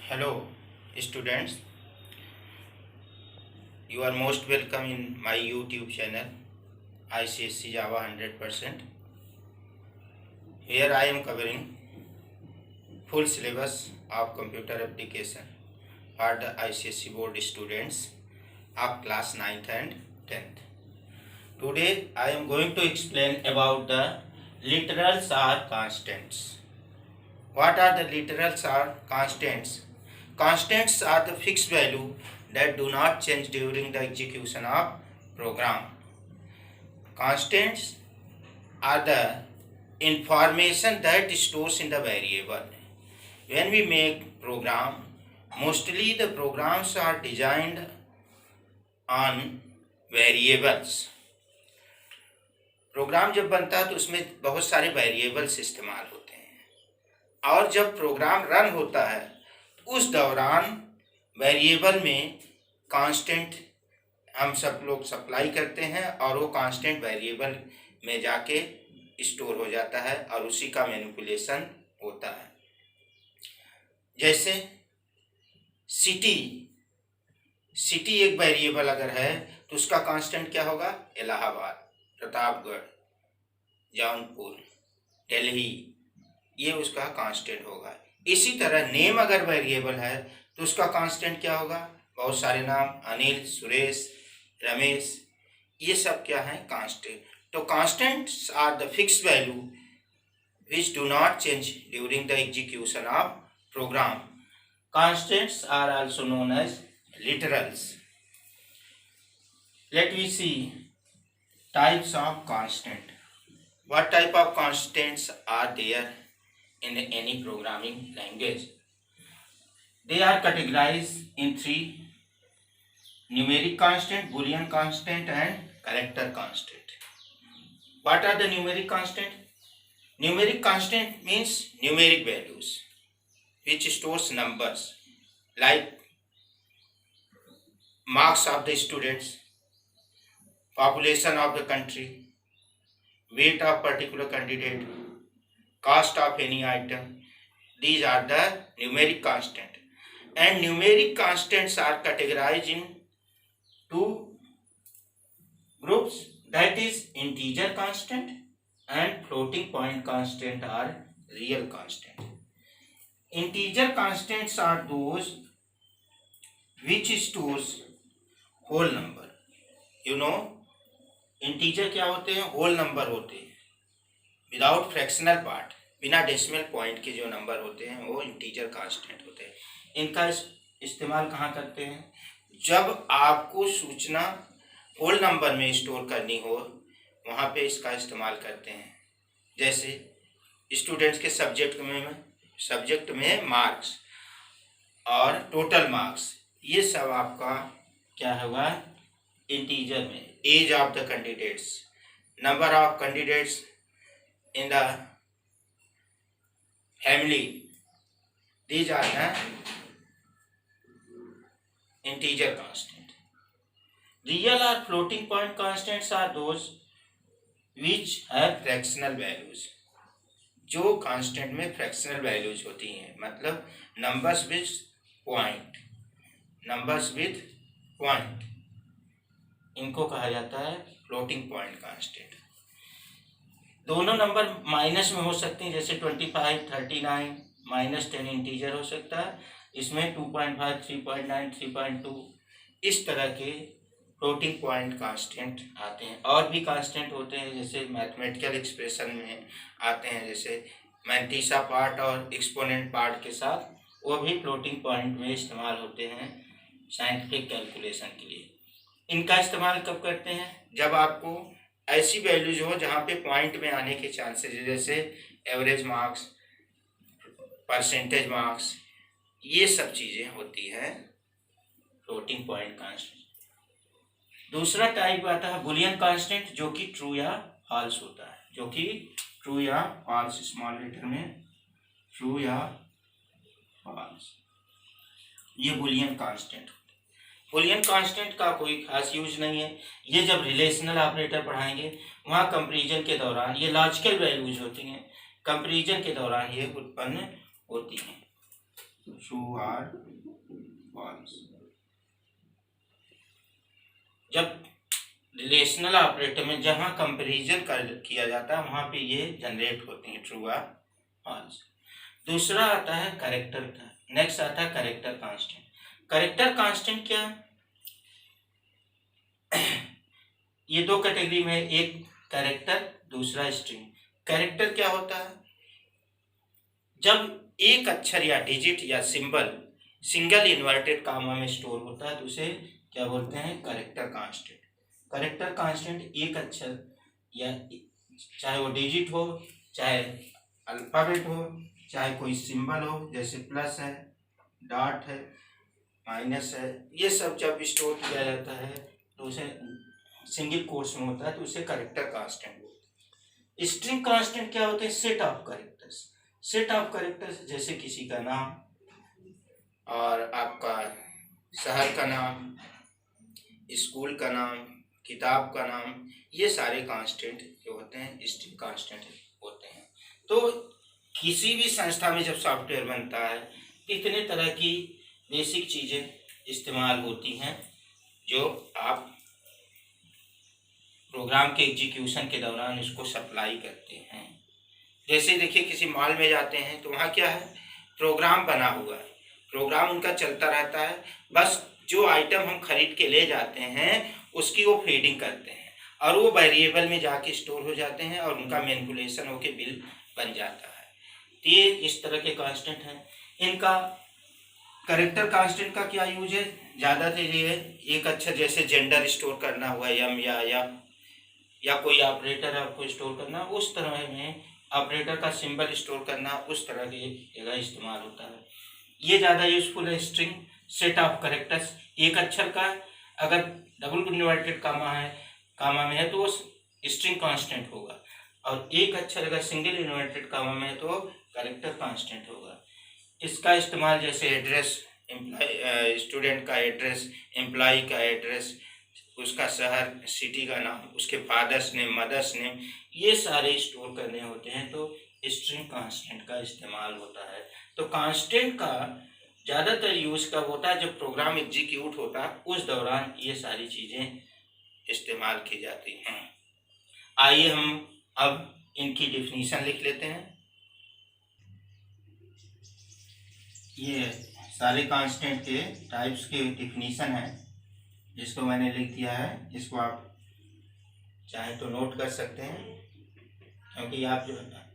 Hello, students. You are most welcome in my YouTube channel ICSC Java 100%. Here I am covering full syllabus of computer application for the ICSC board students of class 9th and 10th. Today I am going to explain about the literals or constants. What are the literals or constants? Constants are the fixed value that do not change during the execution of program. Constants are the information that stores in the variable. When we make program, mostly the programs are designed on variables. Program जब बनता है तो उसमें बहुत सारे variables इस्तेमाल होते हैं और जब प्रोग्राम रन होता है तो उस दौरान वेरिएबल में कांस्टेंट हम सब लोग सप्लाई करते हैं और वो कांस्टेंट वेरिएबल में जाके स्टोर हो जाता है और उसी का मैनिपुलेशन होता है। जैसे सिटी एक वेरिएबल अगर है तो उसका कांस्टेंट क्या होगा? इलाहाबाद, प्रतापगढ़, जौनपुर, दिल्ली, ये उसका कांस्टेंट होगा। इसी तरह नेम अगर वेरिएबल है तो उसका कांस्टेंट क्या होगा? बहुत सारे नाम, अनिल, सुरेश, रमेश, ये सब क्या है? कांस्टेंट। तो constants are the fixed value which do not change during the execution of program. Constants are also known as literals. Let me see types of constant. What type of constants are there in any programming language? They are categorized in three: numeric constant, Boolean constant, and character constant. What are the numeric constant? Numeric constant means numeric values which stores numbers like marks of the students, population of the country, weight of particular candidate, cost of any item. These are the numeric constant. And numeric constants are categorized in two groups, that is integer constant and floating point constant or real constant. Integer constants are those which stores whole number. You know, integer क्या होते हैं? Whole number होते हैं, without fractional part, बिना decimal point के जो number होते हैं वो इंटीजर कांस्टेंट होते हैं। इनका इस्तेमाल कहाँ करते हैं? जब आपको सूचना होल नंबर में स्टोर करनी हो वहाँ पे इसका इस्तेमाल करते हैं। जैसे स्टूडेंट्स के सब्जेक्ट में मार्क्स और टोटल मार्क्स, ये सब आपका क्या होगा? इंटीजर में। Age of the candidates, number of candidates in the family, these are the integer constant. Real और floating point constants are those which have fractional values. जो कांस्टेंट में फ्रैक्शनल वैल्यूज होती हैं, मतलब नंबर्स विथ पॉइंट, इनको कहा जाता है फ्लोटिंग पॉइंट कांस्टेंट। दोनों नंबर माइनस में हो सकते हैं, जैसे 25, 39, -10 इंटीजर हो सकता है। इसमें 2.5, 3.9, 3.2 इस तरह के फ्लोटिंग पॉइंट कांस्टेंट आते हैं। और भी कांस्टेंट होते हैं जैसे मैथमेटिकल एक्सप्रेशन में आते हैं, जैसे मैंटीसा पार्ट और एक्सपोनेंट पार्ट के साथ, वो भी फ्लोटिंग पॉइंट में इस्तेमाल होते हैं साइंटिफिक कैलकुलेशन के लिए। इनका इस्तेमाल कब करते हैं? जब आपको ऐसी वैल्यूज हो जहाँ पे पॉइंट में आने के चांसेस, जैसे एवरेज मार्क्स, परसेंटेज मार्क्स, ये सब चीज़ें होती हैं फ्लोटिंग पॉइंट कांस्टेंट। दूसरा टाइप आता है बुलियन कांस्टेंट, जो कि ट्रू या फॉल्स होता है। जो कि ट्रू या फॉल्स, स्मॉल लेटर में ट्रू या फॉल्स, ये बुलियन कांस्टेंट। बुलियन कांस्टेंट का कोई खास यूज नहीं है। ये जब रिलेशनल ऑपरेटर पढ़ाएंगे वहाँ कंपैरिजन के दौरान ये लॉजिकल वैल्यूज होती हैं, कंपैरिजन के दौरान ये उत्पन्न होती हैं। ट्रू और फॉल्स। जब रिलेशनल ऑपरेटर में जहाँ कंपैरिजन किया जाता है वहाँ पे ये जनरेट होती हैं ट्रू और फॉल्स। दूसरा आता है कैरेक्टर का। नेक्स्ट आता है कैरेक्टर कांस्टेंट। कैरेक्टर कांस्टेंट क्या है? ये दो कैटेगरी में, एक कैरेक्टर, दूसरा स्ट्रिंग। कैरेक्टर क्या होता है? जब एक अक्षर या डिजिट या सिंबल सिंगल इन्वर्टेड कामा में स्टोर होता है तो उसे क्या बोलते हैं? Character constant. कैरेक्टर कांस्टेंट एक अक्षर या चाहे वो डिजिट हो, चाहे अल्फाबेट हो, चाहे कोई सिंबल हो, जैसे प्लस है, डॉट है, माइनस है, ये सब जब स्टोर किया जाता है तो उसे सिंगल कोट्स में होता है तो उसे कैरेक्टर कांस्टेंट बोलते हैं। स्ट्रिंग कांस्टेंट क्या होते हैं? Set of characters. Set of characters जैसे किसी का नाम और आपका शहर का नाम, स्कूल का नाम, किताब का नाम, ये सारे कांस्टेंट जो होते हैं स्ट्रिंग कांस्टेंट होते हैं। तो किसी भी संस्था में जब सॉफ्टवेयर बनता है तो इतने तरह की बेसिक चीज़ें इस्तेमाल होती हैं जो आप प्रोग्राम के एग्जीक्यूशन के दौरान इसको सप्लाई करते हैं। जैसे देखिए किसी मॉल में जाते हैं तो वहाँ क्या है? प्रोग्राम बना हुआ है, प्रोग्राम उनका चलता रहता है, बस जो आइटम हम खरीद के ले जाते हैं उसकी वो फीडिंग करते हैं और वो वेरिएबल में जाके स्टोर हो जाते हैं और उनका मैनिपुलेशन होके बिल बन जाता है। तो ये इस तरह के कांस्टेंट हैं। इनका कैरेक्टर कांस्टेंट का क्या यूज है? ज़्यादातर ये एक अक्षर जैसे जेंडर स्टोर करना हुआ, एम या कोई ऑपरेटर आपको स्टोर करना, उस तरह में ऑपरेटर का सिंबल स्टोर करना, उस तरह की जगह इस्तेमाल होता है। ये ज़्यादा यूजफुल है। स्ट्रिंग सेट ऑफ कैरेक्टर्स, एक अक्षर का अगर डबल इन्वर्टेड कामा में है तो वो स्ट्रिंग कांस्टेंट होगा, और एक अक्षर अगर सिंगल इन्वर्टेड कामा में है तो कैरेक्टर कांस्टेंट होगा। इसका इस्तेमाल जैसे एड्रेस, स्टूडेंट का एड्रेस, एम्प्लॉय का एड्रेस, उसका शहर, सिटी का नाम, उसके फादर्स नेम, मदर्स नेम, ये सारे स्टोर करने होते हैं तो स्ट्रिंग कांस्टेंट का इस्तेमाल होता है। तो कांस्टेंट का ज़्यादातर यूज़ कब होता है? जब प्रोग्राम एग्जीक्यूट होता है उस दौरान ये सारी चीज़ें इस्तेमाल की जाती हैं। आइए हम अब इनकी डिफिनीशन लिख लेते हैं। ये सारे कांस्टेंट के टाइप्स के डिफिनीशन है जिसको मैंने लिख दिया है। इसको आप चाहे तो नोट कर सकते हैं, क्योंकि आप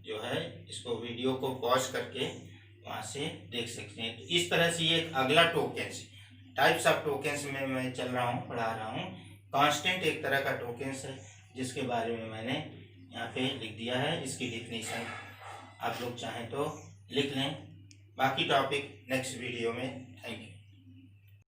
जो है इसको वीडियो को पॉज करके वहाँ से देख सकते हैं। तो इस तरह से ये अगला टोकेंस, टाइप्स ऑफ टोकेंस में मैं चल रहा हूँ, पढ़ा रहा हूँ। कांस्टेंट एक तरह का टोकेंस है जिसके बारे में मैंने यहाँ पे लिख दिया है। इसकी डिफिनीशन आप लोग चाहें तो लिख लें। बाकी टॉपिक नेक्स्ट वीडियो में। Thank you.